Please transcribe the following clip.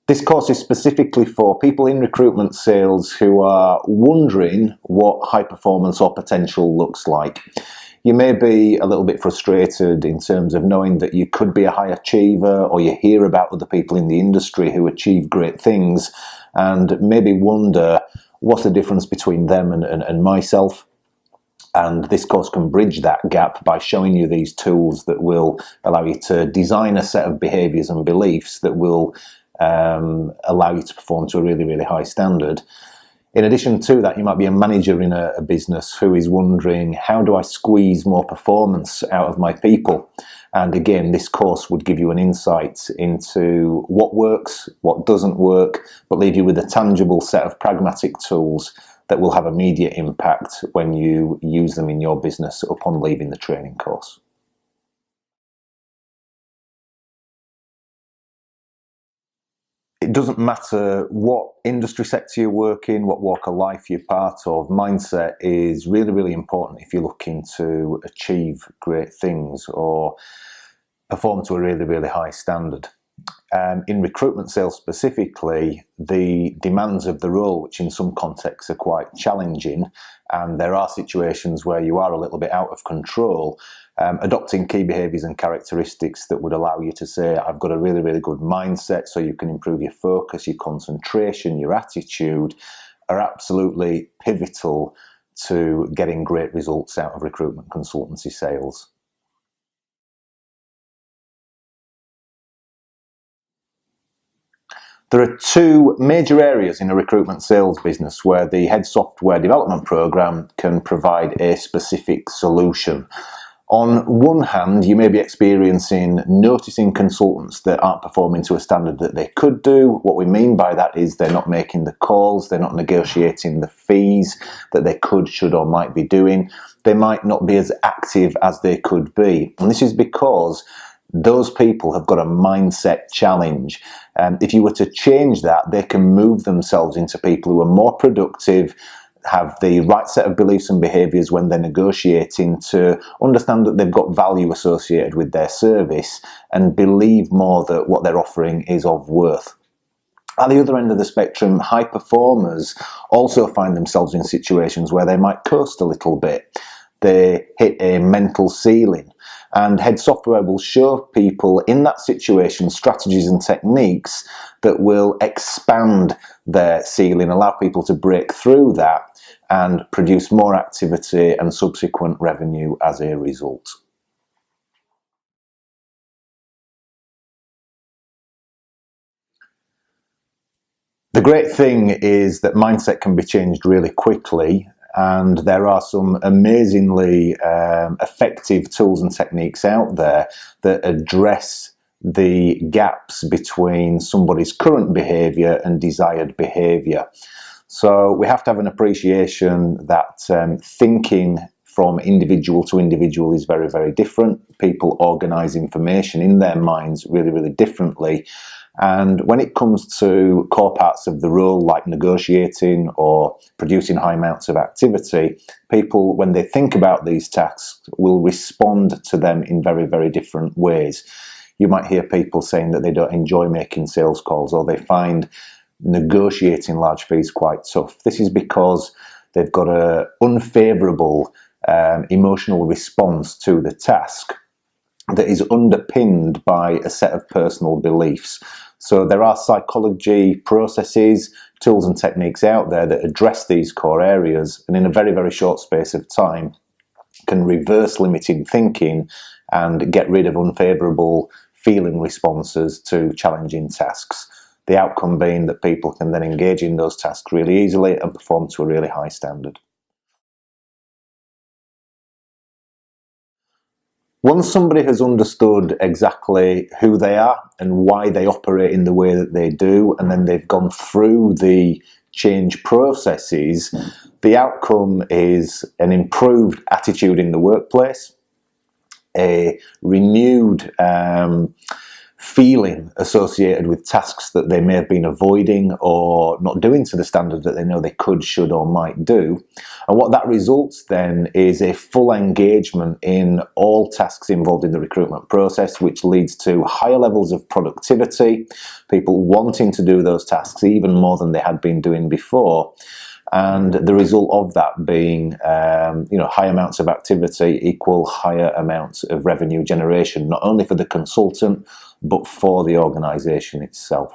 This course is specifically for people in recruitment sales who are wondering what high performance or potential looks like. You may be a little bit frustrated in terms of knowing that you could be a high achiever, or you hear about other people in the industry who achieve great things and maybe wonder what's the difference between them and myself. And this course can bridge that gap by showing you these tools that will allow you to design a set of behaviours and beliefs that will allow you to perform to a really, really high standard. In addition to that, you might be a manager in a business who is wondering, how do I squeeze more performance out of my people? And again, this course would give you an insight into what works, what doesn't work, but leave you with a tangible set of pragmatic tools that will have immediate impact when you use them in your business upon leaving the training course. It doesn't matter what industry sector you work in, what walk of life you're part of, mindset is really, really important if you're looking to achieve great things or perform to a really, really high standard. In recruitment sales specifically, the demands of the role, which in some contexts are quite challenging, and there are situations where you are a little bit out of control, adopting key behaviours and characteristics that would allow you to say, I've got a really, really good mindset, so you can improve your focus, your concentration, your attitude, are absolutely pivotal to getting great results out of recruitment consultancy sales. There are two major areas in a recruitment sales business where the head software development program can provide a specific solution. On one hand, you may be noticing consultants that aren't performing to a standard that they could do. What we mean by that is they're not making the calls, they're not negotiating the fees that they could, should, or might be doing. They might not be as active as they could be. And this is because those people have got a mindset challenge. If you were to change that, they can move themselves into people who are more productive, have the right set of beliefs and behaviours when they're negotiating, to understand that they've got value associated with their service and believe more that what they're offering is of worth. At the other end of the spectrum, high performers also find themselves in situations where they might coast a little bit. They hit a mental ceiling. And head software will show people in that situation strategies and techniques that will expand their ceiling, allow people to break through that and produce more activity and subsequent revenue as a result. The great thing is that mindset can be changed really quickly, and there are some amazingly effective tools and techniques out there that address the gaps between somebody's current behaviour and desired behaviour. So we have to have an appreciation that thinking from individual to individual is very, very different. People organise information in their minds really, really differently. And when it comes to core parts of the role, like negotiating or producing high amounts of activity, people, when they think about these tasks, will respond to them in very, very different ways. You might hear people saying that they don't enjoy making sales calls, or they find negotiating large fees quite tough. This is because they've got an unfavourable emotional response to the task that is underpinned by a set of personal beliefs. So there are psychology processes, tools and techniques out there that address these core areas, and in a very, very short space of time can reverse limiting thinking and get rid of unfavourable feeling responses to challenging tasks. The outcome being that people can then engage in those tasks really easily and perform to a really high standard. Once somebody has understood exactly who they are and why they operate in the way that they do, and then they've gone through the change processes, the outcome is an improved attitude in the workplace, a renewed feeling associated with tasks that they may have been avoiding or not doing to the standard that they know they could, should, or might do. And what that results then is a full engagement in all tasks involved in the recruitment process, which leads to higher levels of productivity, people wanting to do those tasks even more than they had been doing before. And the result of that being, high amounts of activity equal higher amounts of revenue generation, not only for the consultant, but for the organisation itself.